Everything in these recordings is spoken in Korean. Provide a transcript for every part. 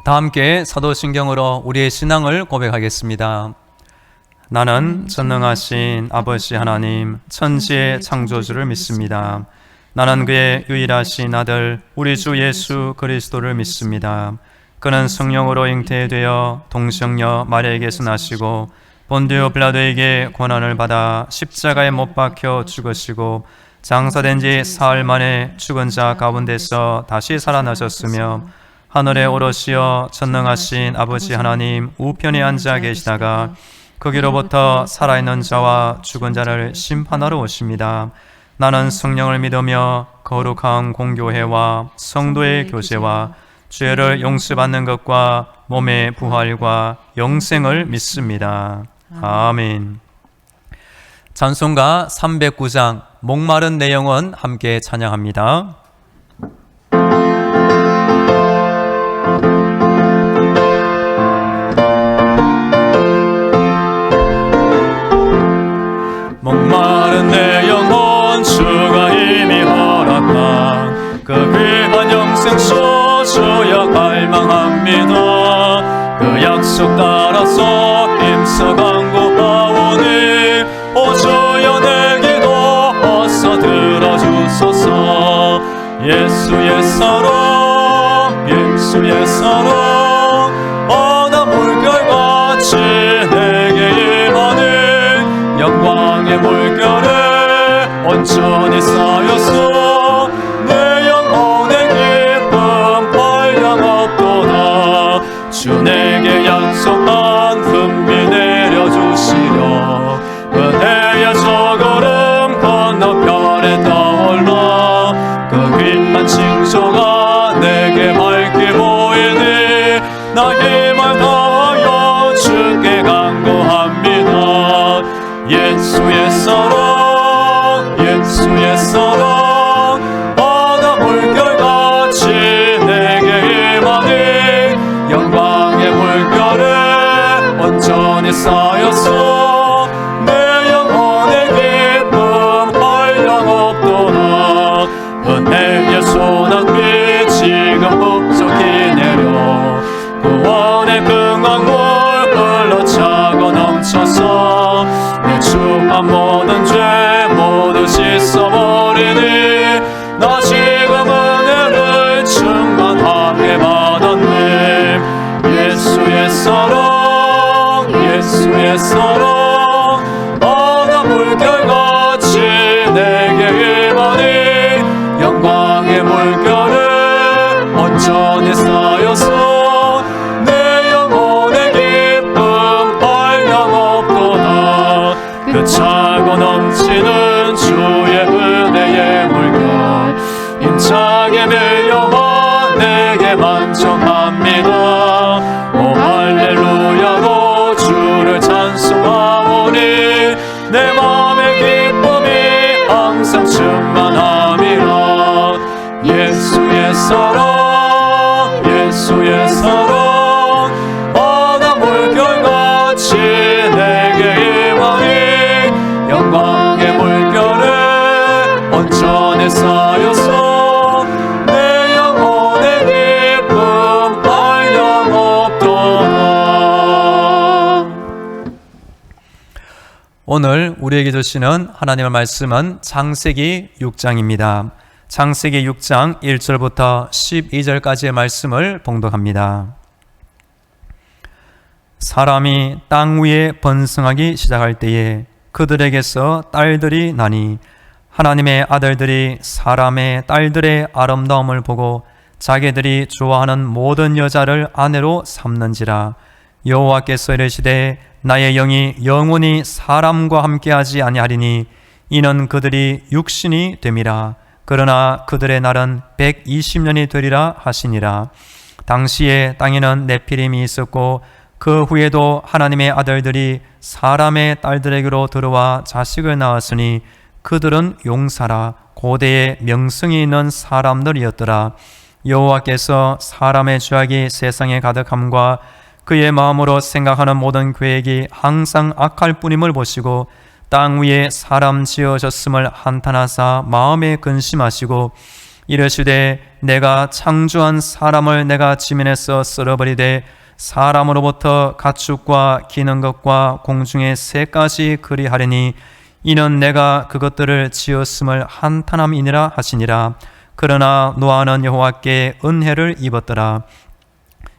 다 함께 사도신경으로 우리의 신앙을 고백하겠습니다. 나는 전능하신 아버지 하나님 천지의 창조주를 믿습니다. 나는 그의 유일하신 아들 우리 주 예수 그리스도를 믿습니다. 그는 성령으로 잉태되어 동정녀 마리아에게서 나시고 본디오 빌라도에게 고난을 받아 십자가에 못 박혀 죽으시고 장사된 지 사흘 만에 죽은 자 가운데서 다시 살아나셨으며 하늘에 오르시어 전능하신 아버지 하나님 우편에 앉아 계시다가 거기로부터 살아있는 자와 죽은 자를 심판하러 오십니다. 나는 성령을 믿으며 거룩한 공교회와 성도의 교제와 죄를 용서받는 것과 몸의 부활과 영생을 믿습니다. 아멘. 찬송가 309장 목마른 내 영혼 함께 찬양합니다. 목마른 내 영혼 주가 이미 허락한 그 귀한 영생수 주여 갈망합니다. 그 약속 따라서 힘써 간구하오니 오 주여 내 기도 어서 들어주소서. 예수의 사랑 예수의 사랑 어나 물결같이 내게 임하는 영광의 물결에 온전히 쌓여서 내 영혼의 기쁨 한량없도다. 주 내게 약속한 금비 내려주시려 은혜의 저걸음 건너편에 떠올라 그 귀한 징조가 내게 밝게 보이니 나 힘을 다하여 주께 간구합니다. 예수의 사랑 예수의 사랑 바다 물결같이 내게 임하니 영광의 물결에 온전히 쌓여서 내 영혼의 기쁨 한량없도다. 은혜의 소낙비 지금 흡족히 내려 구원의 강물 흘러차고 넘쳐서 내 주한 모든 죄 모두 씻어버리니 나 지금 은혜를 충만하게 받았네. 예수의 사랑 예수의 사랑 바다 물결같이 내게 임하니 영광의 물결에 온전히 쌓여서 내 영혼의 기쁨 한량없도다. 그 차고 넘치는 주의 은혜의 물결 힘차게 밀려와 내게 만족합니다. 오 할렐루야로 주를 찬송하오니 내 맘의 기쁨이 항상 충만함이라. 예수의 사랑 예수의 사랑 바다 물결같이 내게 임하니 영광의 물결에 온전히 쌓여서 내 영혼의 기쁨 한량없도다. 오늘 우리에게 주시는 하나님의 말씀은 창세기 6장입니다. 창세기 6장 1절부터 12절까지의 말씀을 봉독합니다. 사람이 땅 위에 번성하기 시작할 때에 그들에게서 딸들이 나니 하나님의 아들들이 사람의 딸들의 아름다움을 보고 자기들이 좋아하는 모든 여자를 아내로 삼는지라. 여호와께서 이르시되 나의 영이 영원히 사람과 함께하지 아니하리니 이는 그들이 육신이 됨이라. 그러나 그들의 날은 120년이 되리라 하시니라. 당시에 땅에는 네피림이 있었고 그 후에도 하나님의 아들들이 사람의 딸들에게로 들어와 자식을 낳았으니 그들은 용사라 고대의 명성이 있는 사람들이었더라. 여호와께서 사람의 죄악이 세상에 가득함과 그의 마음으로 생각하는 모든 계획이 항상 악할 뿐임을 보시고 땅 위에 사람 지어졌음을 한탄하사 마음에 근심하시고 이르시되 내가 창조한 사람을 내가 지면에서 쓸어버리되 사람으로부터 가축과 기는 것과 공중의 새까지 그리하리니 이는 내가 그것들을 지었음을 한탄함이니라 하시니라. 그러나 노아는 여호와께 은혜를 입었더라.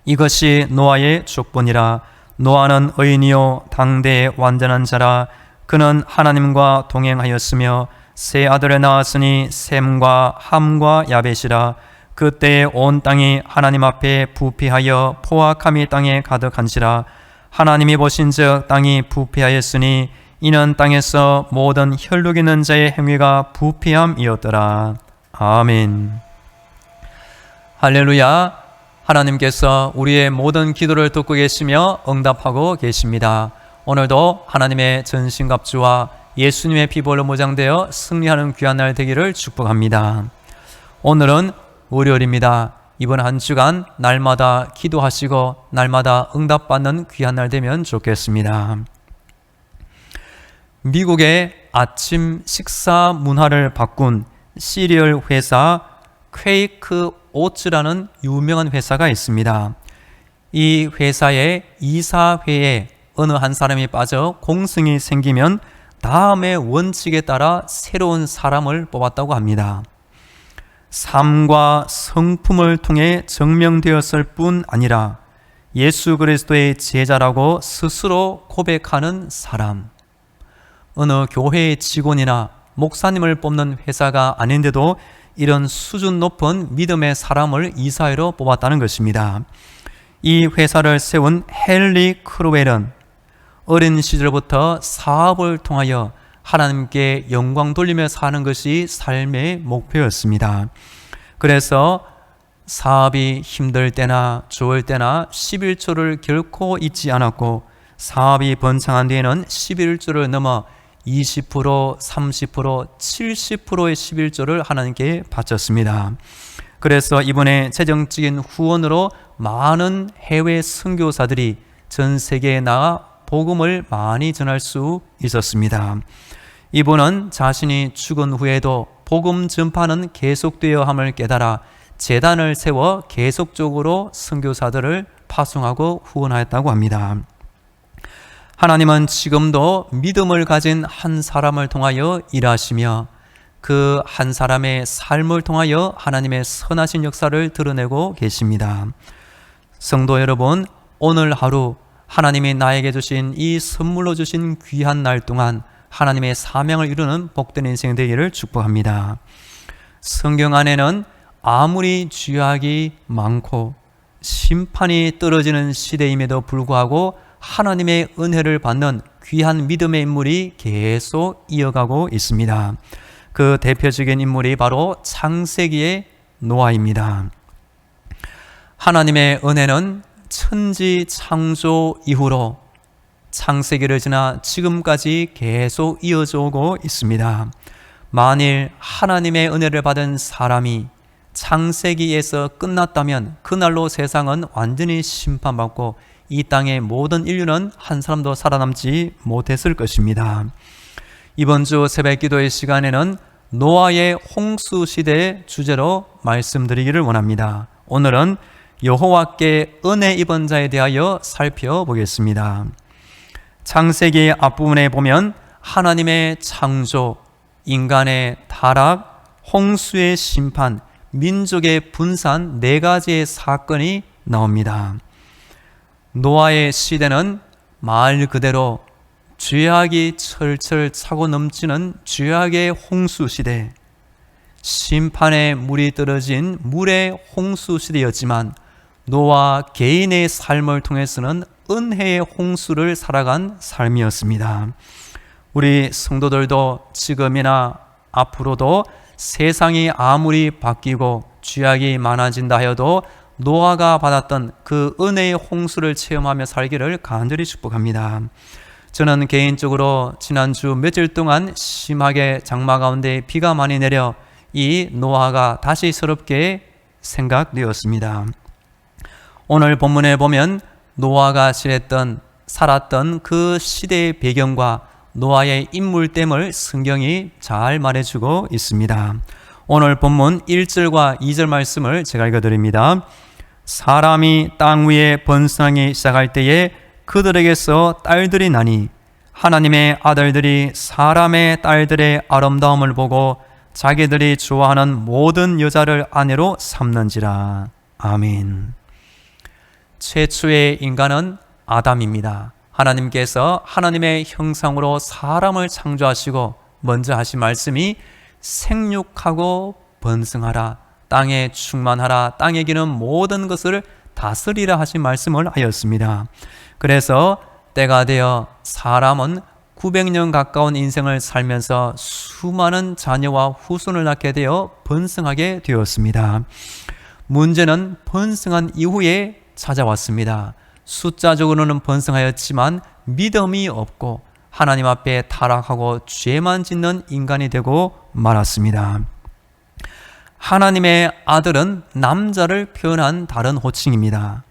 이것이 노아의 족보니라. 노아는 의인이요 당대의 완전한 자라. 그는 하나님과 동행하였으며 세 아들을 낳았으니 셈과 함과 야벳이라. 그때에 온 땅이 하나님 앞에 부패하여 포악함이 땅에 가득한지라. 하나님이 보신즉 땅이 부패하였으니 이는 땅에서 모든 혈육 있는 자의 행위가 부패함이었더라. 아멘. 할렐루야. 하나님께서 우리의 모든 기도를 듣고 계시며 응답하고 계십니다. 오늘도 하나님의 전신갑주와 예수님의 피볼로 무장되어 승리하는 귀한 날 되기를 축복합니다. 오늘은 월요일입니다. 이번 한 주간 날마다 기도하시고 날마다 응답받는 귀한 날 되면 좋겠습니다. 미국의 아침 식사 문화를 바꾼 시리얼 회사 퀘이크 오츠라는 유명한 회사가 있습니다. 이 회사의 이사회에 어느 한 사람이 빠져 공승이 생기면 다음의 원칙에 따라 새로운 사람을 뽑았다고 합니다. 삶과 성품을 통해 증명되었을 뿐 아니라 예수 그리스도의 제자라고 스스로 고백하는 사람. 어느 교회의 직원이나 목사님을 뽑는 회사가 아닌데도 이런 수준 높은 믿음의 사람을 이사회로 뽑았다는 것입니다. 이 회사를 세운 헨리 크로웰은 어린 시절부터 사업을 통하여 하나님께 영광 돌리며 사는 것이 삶의 목표였습니다. 그래서 사업이 힘들 때나 좋을 때나 11조를 결코 잊지 않았고 사업이 번창한 뒤에는 11조를 넘어 20%, 30%, 70%의 11조를 하나님께 바쳤습니다. 그래서 이번에 재정적인 후원으로 많은 해외 선교사들이 전 세계에 나가 복음을 많이 전할 수 있었습니다. 이분은 자신이 죽은 후에도 복음 전파는 계속되어야 함을 깨달아 재단을 세워 계속적으로 선교사들을 파송하고 후원하였다고 합니다. 하나님은 지금도 믿음을 가진 한 사람을 통하여 일하시며 그 한 사람의 삶을 통하여 하나님의 선하신 역사를 드러내고 계십니다. 성도 여러분, 오늘 하루 하나님이 나에게 주신 이 선물로 주신 귀한 날 동안 하나님의 사명을 이루는 복된 인생 되기를 축복합니다. 성경 안에는 아무리 죄악이 많고 심판이 떨어지는 시대임에도 불구하고 하나님의 은혜를 받는 귀한 믿음의 인물이 계속 이어가고 있습니다. 그 대표적인 인물이 바로 창세기의 노아입니다. 하나님의 은혜는 천지 창조 이후로 창세기를 지나 지금까지 계속 이어져 오고 있습니다. 만일 하나님의 은혜를 받은 사람이 창세기에서 끝났다면 그날로 세상은 완전히 심판받고 이 땅의 모든 인류는 한 사람도 살아남지 못했을 것입니다. 이번 주 새벽 기도의 시간에는 노아의 홍수 시대의 주제로 말씀드리기를 원합니다. 오늘은 여호와께 은혜 입은 자에 대하여 살펴보겠습니다. 창세기 앞부분에 보면 하나님의 창조, 인간의 타락, 홍수의 심판, 민족의 분산 네 가지의 사건이 나옵니다. 노아의 시대는 말 그대로 죄악이 철철 차고 넘치는 죄악의 홍수 시대, 심판의 물이 떨어진 물의 홍수 시대였지만 노아 개인의 삶을 통해서는 은혜의 홍수를 살아간 삶이었습니다. 우리 성도들도 지금이나 앞으로도 세상이 아무리 바뀌고 죄악이 많아진다 하여도 노아가 받았던 그 은혜의 홍수를 체험하며 살기를 간절히 축복합니다. 저는 개인적으로 지난주 며칠 동안 심하게 장마 가운데 비가 많이 내려 이 노아가 다시 새롭게 생각되었습니다. 오늘 본문에 보면 노아가 살았던 그 시대의 배경과 노아의 인물됨을 성경이 잘 말해주고 있습니다. 오늘 본문 1절과 2절 말씀을 제가 읽어드립니다. 사람이 땅 위에 번성하기 시작할 때에 그들에게서 딸들이 나니 하나님의 아들들이 사람의 딸들의 아름다움을 보고 자기들이 좋아하는 모든 여자를 아내로 삼는지라. 아멘. 최초의 인간은 아담입니다. 하나님께서 하나님의 형상으로 사람을 창조하시고 먼저 하신 말씀이 생육하고 번성하라, 땅에 충만하라, 땅에 기는 모든 것을 다스리라 하신 말씀을 하였습니다. 그래서 때가 되어 사람은 900년 가까운 인생을 살면서 수많은 자녀와 후손을 낳게 되어 번성하게 되었습니다. 문제는 번성한 이후에 찾아왔습니다. 숫자적으로는 번성하였지만 믿음이 없고 하나님 앞에 타락하고 죄만 짓는 인간이 되고 말았습니다. 하나님의 아들은 남자를 표현한 다른 호칭입니다.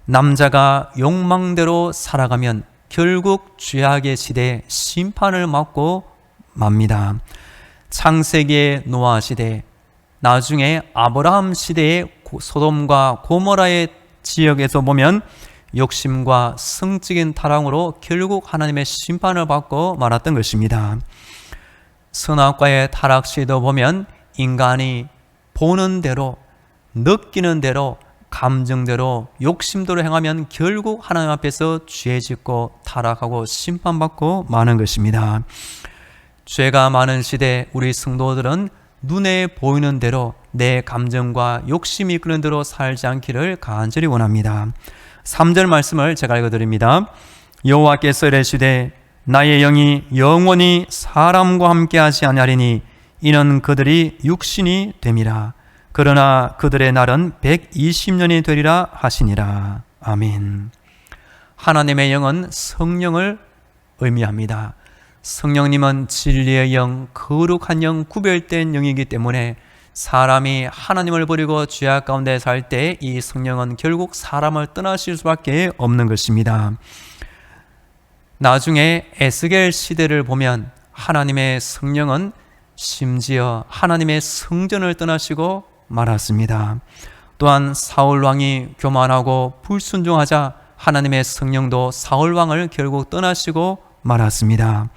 남자가 욕망대로 살아가면 결국 죄악의 시대에 심판을 맞고 맙니다. 창세기의 노아 시대, 나중에 아브라함 시대의 소돔과 고모라의 지역에서 보면 욕심과 성적인 타락으로 결국 하나님의 심판을 받고 말았던 것입니다. 선악과의 타락 시도 보면 인간이 보는 대로, 느끼는 대로, 감정대로, 욕심대로 행하면 결국 하나님 앞에서 죄 짓고 타락하고 심판받고 마는 것입니다. 죄가 많은 시대 우리 성도들은 눈에 보이는 대로 내 감정과 욕심이 이끄는 대로 살지 않기를 간절히 원합니다. 3절 말씀을 제가 읽어드립니다. 여호와께서 이르시되 나의 영이 영원히 사람과 함께하지 아니하리니 이는 그들이 육신이 됨이라. 그러나 그들의 날은 120년이 되리라 하시니라. 아멘. 하나님의 영은 성령을 의미합니다. 성령님은 진리의 영, 거룩한 영, 구별된 영이기 때문에 사람이 하나님을 버리고 죄악 가운데 살 때 이 성령은 결국 사람을 떠나실 수밖에 없는 것입니다. 나중에 에스겔 시대를 보면 하나님의 성령은 심지어 하나님의 성전을 떠나시고 말았습니다. 또한 사울 왕이 교만하고 불순종하자 하나님의 성령도 사울 왕을 결국 떠나시고 말았습니다.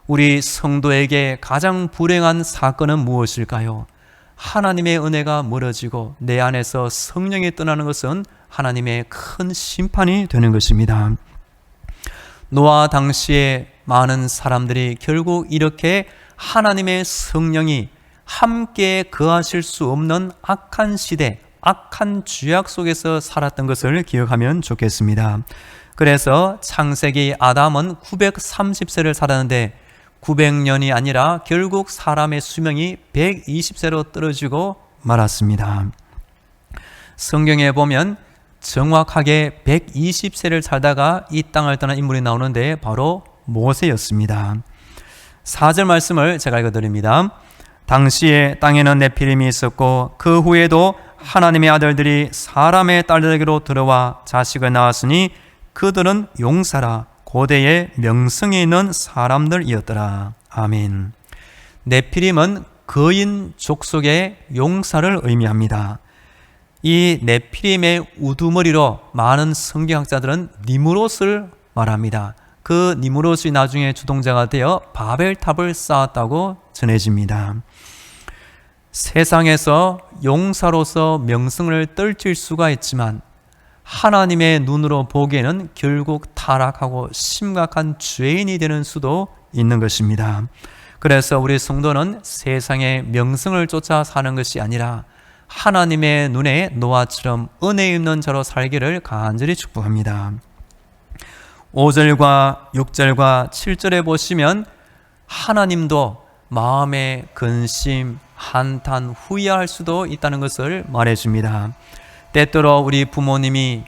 우리 성도에게 가장 불행한 사건은 무엇일까요? 하나님의 은혜가 멀어지고 내 안에서 성령이 떠나는 것은 하나님의 큰 심판이 되는 것입니다. 노아 당시에 많은 사람들이 결국 이렇게 하나님의 성령이 함께 거하실 수 없는 악한 시대, 악한 죄악 속에서 살았던 것을 기억하면 좋겠습니다. 그래서 창세기 아담은 930세를 살았는데 900년이 아니라 결국 사람의 수명이 120세로 떨어지고 말았습니다. 성경에 보면 정확하게 120세를 살다가 이 땅을 떠난 인물이 나오는데 바로 모세였습니다. 4절 말씀을 제가 읽어드립니다. 당시에 땅에는 네피림이 있었고 그 후에도 하나님의 아들들이 사람의 딸들에게로 들어와 자식을 낳았으니 그들은 용사라 고대의 명성이 있는 사람들이었더라. 아멘. 네피림은 거인 족속의 용사를 의미합니다. 이 네피림의 우두머리로 많은 성경학자들은 니므롯을 말합니다. 그 니므롯이 나중에 주동자가 되어 바벨탑을 쌓았다고 전해집니다. 세상에서 용사로서 명성을 떨칠 수가 있지만 하나님의 눈으로 보기에는 결국 타락하고 심각한 죄인이 되는 수도 있는 것입니다. 그래서 우리 성도는 세상의 명성을 쫓아 사는 것이 아니라 하나님의 눈에 노아처럼 은혜 있는 자로 살기를 간절히 축복합니다. 5절과 6절과 7절에 보시면 하나님도 마음의 근심, 한탄, 후회할 수도 있다는 것을 말해줍니다. 때때로 우리 부모님이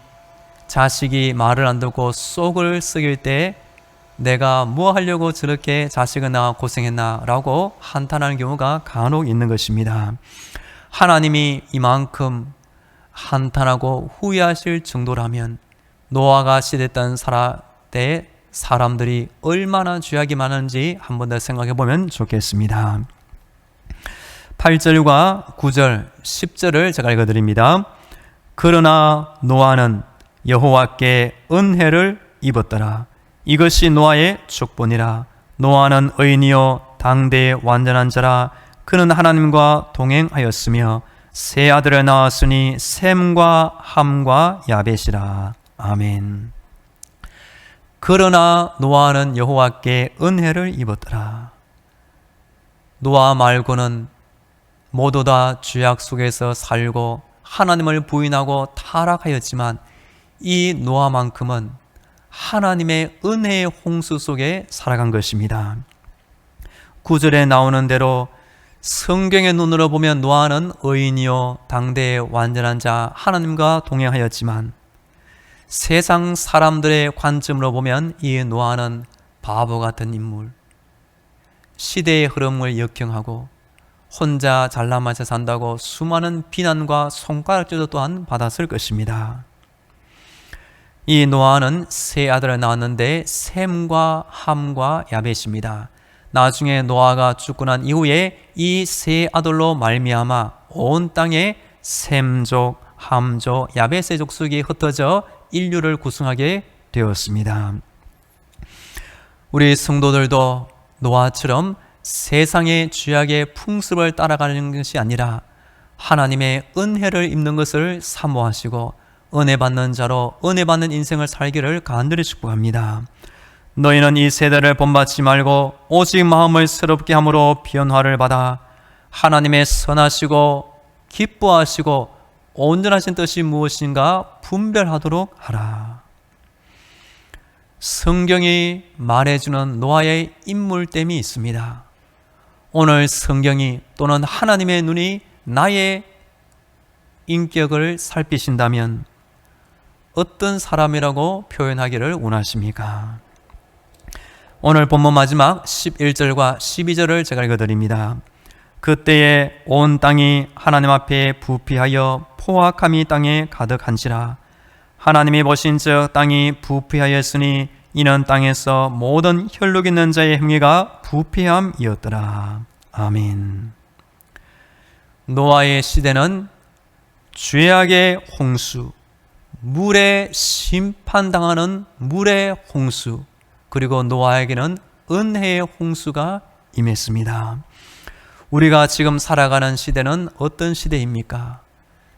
자식이 말을 안 듣고 속을 썩일 때 내가 뭐 하려고 저렇게 자식을 낳아 고생했나 라고 한탄하는 경우가 간혹 있는 것입니다. 하나님이 이만큼 한탄하고 후회하실 정도라면 노아가 시대했던 때 사람들이 얼마나 죄악이 많은지 한 번 더 생각해 보면 좋겠습니다. 8절과 9절, 10절을 제가 읽어드립니다. 그러나 노아는 여호와께 은혜를 입었더라. 이것이 노아의 축복이라. 노아는 의인이요 당대의 완전한 자라. 그는 하나님과 동행하였으며 세 아들을 낳았으니 셈과 함과 야벳이라. 아멘. 그러나 노아는 여호와께 은혜를 입었더라. 노아 말고는 모두 다 죄악 속에서 살고 하나님을 부인하고 타락하였지만 이 노아만큼은 하나님의 은혜의 홍수 속에 살아간 것입니다. 9절에 나오는 대로 성경의 눈으로 보면 노아는 의인이요 당대의 완전한 자, 하나님과 동행하였지만 세상 사람들의 관점으로 보면 이 노아는 바보 같은 인물, 시대의 흐름을 역경하고 혼자 잘나마셔 산다고 수많은 비난과 손가락질도 또한 받았을 것입니다. 이 노아는 세 아들을 낳았는데 셈과 함과 야벳입니다. 나중에 노아가 죽고 난 이후에 이 세 아들로 말미암아 온 땅에 셈족, 함족, 야벳의 족속이 흩어져 인류를 구성하게 되었습니다. 우리 성도들도 노아처럼 세상의 죄악의 풍습을 따라가는 것이 아니라 하나님의 은혜를 입는 것을 사모하시고 은혜 받는 자로 은혜 받는 인생을 살기를 간절히 축복합니다. 너희는 이 세대를 본받지 말고 오직 마음을 새롭게 함으로 변화를 받아 하나님의 선하시고 기뻐하시고 온전하신 뜻이 무엇인가 분별하도록 하라. 성경이 말해주는 노아의 인물됨이 있습니다. 오늘 성경이 또는 하나님의 눈이 나의 인격을 살피신다면 어떤 사람이라고 표현하기를 원하십니까? 오늘 본문 마지막 11절과 12절을 제가 읽어드립니다. 그때에 온 땅이 하나님 앞에 부패하여 포악함이 땅에 가득한지라. 하나님이 보신즉 땅이 부패하였으니 이는 땅에서 모든 혈육 있는 자의 행위가 부패함이었더라. 아멘. 노아의 시대는 죄악의 홍수, 물에 심판당하는 물의 홍수, 그리고 노아에게는 은혜의 홍수가 임했습니다. 우리가 지금 살아가는 시대는 어떤 시대입니까?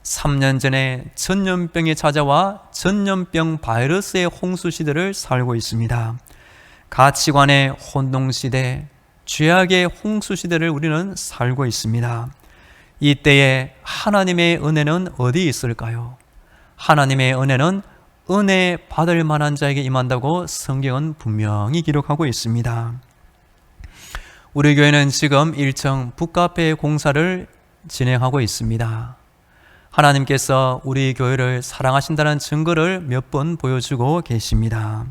3년 전에 전염병이 찾아와 전염병 바이러스의 홍수 시대를 살고 있습니다. 가치관의 혼동 시대, 죄악의 홍수 시대를 우리는 살고 있습니다. 이때에 하나님의 은혜는 어디 있을까요? 하나님의 은혜는 은혜 받을 만한 자에게 임한다고 성경은 분명히 기록하고 있습니다. 우리 교회는 지금 1층 북카페 공사를 진행하고 있습니다. 하나님께서 우리 교회를 사랑하신다는 증거를 몇 번 보여주고 계십니다.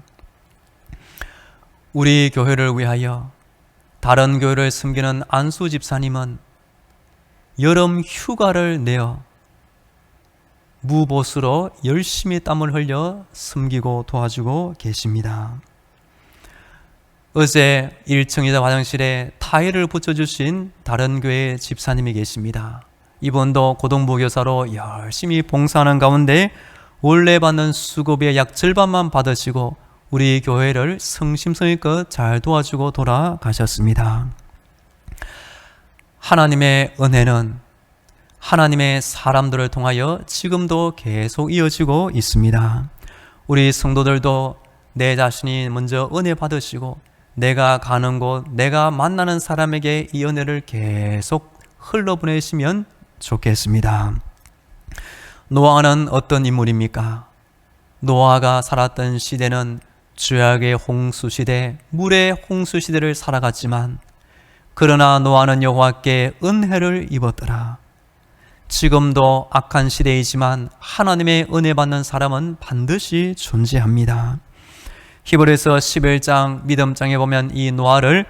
우리 교회를 위하여 다른 교회를 섬기는 안수 집사님은 여름 휴가를 내어 무보수로 열심히 땀을 흘려 섬기고 도와주고 계십니다. 어제 1층이자 화장실에 타일을 붙여주신 다른 교회 집사님이 계십니다. 이분도 고등부 교사로 열심히 봉사하는 가운데 원래 받는 수고비의 약 절반만 받으시고 우리 교회를 성심성의껏 잘 도와주고 돌아가셨습니다. 하나님의 은혜는 하나님의 사람들을 통하여 지금도 계속 이어지고 있습니다. 우리 성도들도 내 자신이 먼저 은혜 받으시고 내가 가는 곳, 내가 만나는 사람에게 이 은혜를 계속 흘러보내시면 좋겠습니다. 노아는 어떤 인물입니까? 노아가 살았던 시대는 죄악의 홍수 시대, 물의 홍수 시대를 살아갔지만 그러나 노아는 여호와께 은혜를 입었더라. 지금도 악한 시대이지만 하나님의 은혜 받는 사람은 반드시 존재합니다. 히브리서 11장 믿음장에 보면 이 노아를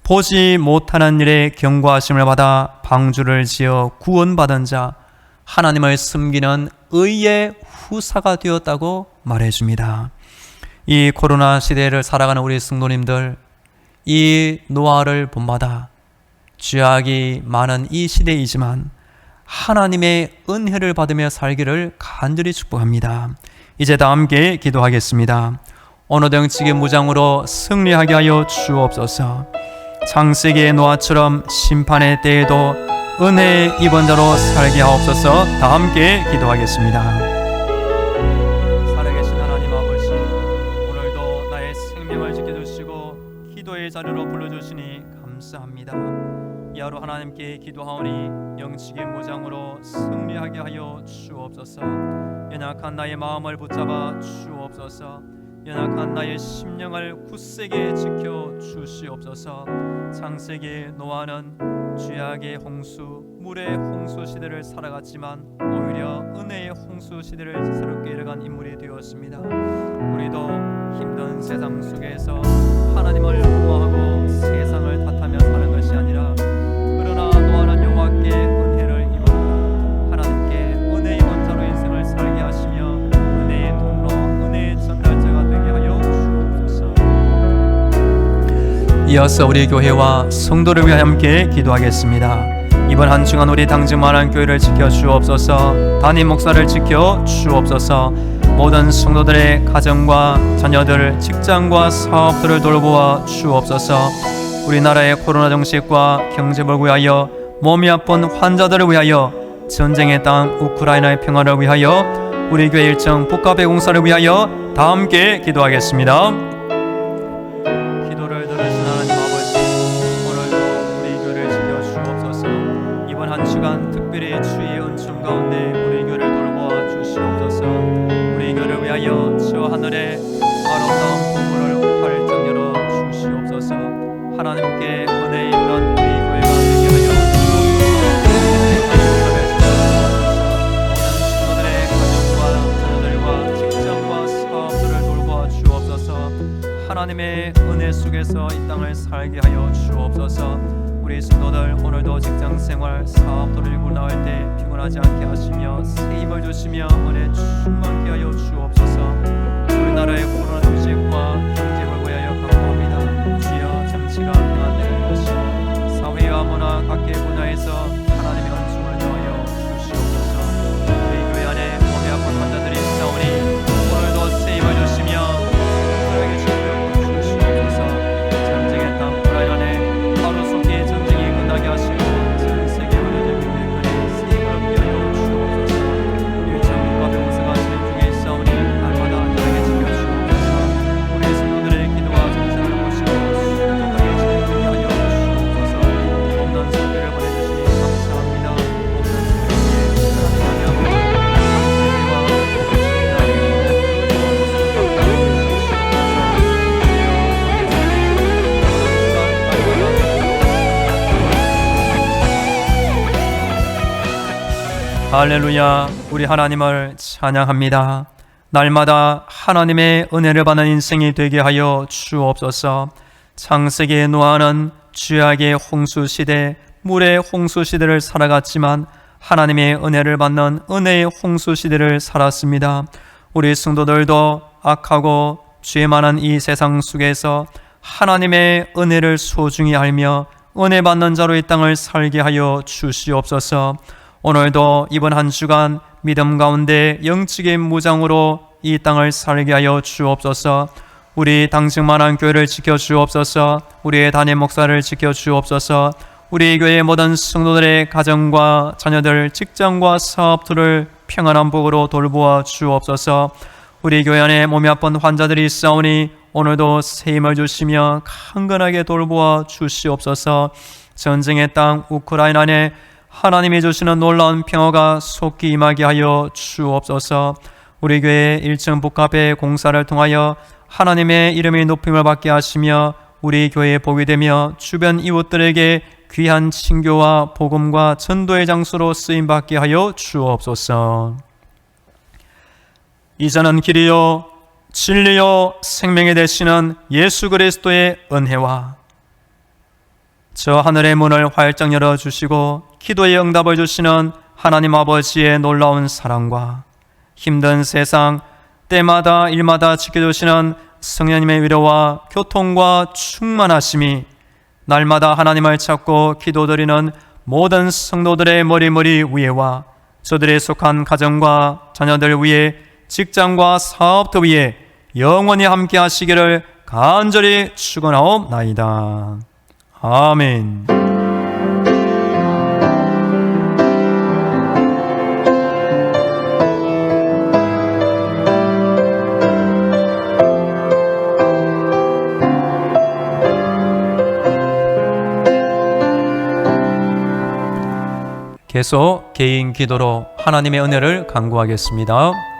보지 못하는 일에 경고하심을 받아 방주를 지어 구원받은 자, 하나님을 섬기는 의의 후사가 되었다고 말해줍니다. 이 코로나 시대를 살아가는 우리 성도님들, 이 노아를 본받아 죄악이 많은 이 시대이지만 하나님의 은혜를 받으며 살기를 간절히 축복합니다. 이제 다 함께 기도하겠습니다. 오늘도 영적의 무장으로 승리하게 하여 주옵소서. 창세기의 노아처럼 심판의 때에도 은혜의 입원자로 살게 하옵소서. 다 함께 기도하겠습니다. 살아계신 하나님 아버지, 오늘도 나의 생명을 지켜주시고 기도의 자리로 불러주시니 감사합니다. 이 하루 하나님께 기도하오니 영적인 무장으로 승리하게 하여 주옵소서. 연약한 나의 마음을 붙잡아 주옵소서. 연약한 나의 심령을 굳세게 지켜 주시옵소서. 창세기 노아는 죄악의 홍수, 물의 홍수 시대를 살아갔지만 오히려 은혜의 홍수 시대를 새롭게 이뤄간 인물이 되었습니다. 우리도 힘든 세상 속에서 하나님을 구하고 세상을 탓하며 사는 것이 아니라, 그러나 노아는 여호와께 은혜를 입었다. 하나님께 은혜의 원자로 인생을 살게 하시며 은혜의 통로, 은혜의 전달자가 되게 하여 주옵소서. 이어서 우리 교회와 성도를 위하여 함께 기도하겠습니다. 이번 한 주간 우리 당직만한 교회를 지켜 주옵소서. 담임 목사를 지켜 주옵소서. 모든 성도들의 가정과 자녀들, 직장과 사업들을 돌보아 주옵소서. 우리나라의 코로나 정책과 경제를 위하여, 몸이 아픈 환자들을 위하여, 전쟁의 땅 우크라이나의 평화를 위하여, 우리 교회 일정 북카페 공사를 위하여 다 함께 기도하겠습니다. 기도를 들으신 하나님 아버지, 오늘도 우리 교회를 지켜 주옵소서. 이번 한 주간 특별히 주의 은총 가운데 우리 교회를 돌보아 주시옵소서. 우리 교회를 위하여 저 하늘의 아름다운 부문을 활짝 열어 주시옵소서. 하나님께 은혜 있는 우리 교회가 되게 하여 모든 친구들의 가정과 자녀들과 직장과 사업들을 돌보아 주옵소서. 하나님의 은혜 속에서 이 땅을 살게 하여 주옵소서. 우리 성도들 오늘도 직장생활, 사업들을 이루고 나올 때 피곤하지 않게 하시며 새 힘을 주시며 은혜 충만케 하여 주옵소서. 우리나라의 코로나 정책과 경제를 위하여 간구합니다. 주여, 정치가 평안되는 것이 사회와 문화 각계 분야에서 하나님의 은총을 더하여 주시옵소서. 우리 교회 안에 몸이 아픈 환자들이 있사오니 오늘도 새 힘을 주시며 그들에게 치료를 주시옵소서. 전쟁의 땅 우크라이나에 하루속히 전쟁이 끝나게 하시고 전 세계 의료적 교회들의 새 힘을 얻게 하여 주옵소서. 일정 국가 병사가 진행 중에 있사오니 날마다 안전하게 지켜주옵소서. 우리 성도들의 기도와 정신을 모시고 순종하게 진행되게 하여 주옵소서. 없는 성비를 보내주시니 감사합니다. 없는 성비를 하나님 할렐루야. 우리 하나님을 찬양합니다. 날마다 하나님의 은혜를 받는 인생이 되게 하여 주옵소서. 창세기의 노아는 죄악의 홍수 시대, 물의 홍수 시대를 살아갔지만 하나님의 은혜를 받는 은혜의 홍수 시대를 살았습니다. 우리 성도들도 악하고 죄 많은 이 세상 속에서 하나님의 은혜를 소중히 알며 은혜 받는 자로 이 땅을 살게 하여 주시옵소서. 오늘도 이번 한 주간 믿음 가운데 영적인 무장으로 이 땅을 살게 하여 주옵소서. 우리 당직만한 교회를 지켜 주옵소서. 우리의 담임 목사를 지켜 주옵소서. 우리 교회의 모든 성도들의 가정과 자녀들, 직장과 사업들을 평안한 복으로 돌보아 주옵소서. 우리 교회 안에 몸이 아픈 환자들이 있사오니 오늘도 새 힘을 주시며 강건하게 돌보아 주시옵소서. 전쟁의 땅 우크라이나 안에 하나님이 주시는 놀라운 평화가 속히 임하게 하여 주옵소서. 우리 교회 1층 북카페 공사를 통하여 하나님의 이름의 높임을 받게 하시며 우리 교회에 복이 되며 주변 이웃들에게 귀한 친교와 복음과 전도의 장소로 쓰임받게 하여 주옵소서. 이제는 길이요 진리요 생명이 되시는 예수 그리스도의 은혜와 저 하늘의 문을 활짝 열어주시고 기도의 응답을 주시는 하나님 아버지의 놀라운 사랑과 힘든 세상 때마다 일마다 지켜주시는 성령님의 위로와 교통과 충만하심이 날마다 하나님을 찾고 기도드리는 모든 성도들의 머리 위에와 저들의 속한 가정과 자녀들 위에 직장과 사업도 위에 영원히 함께 하시기를 간절히 축원하옵나이다. 아멘. 계속 개인 기도로 하나님의 은혜를 간구하겠습니다.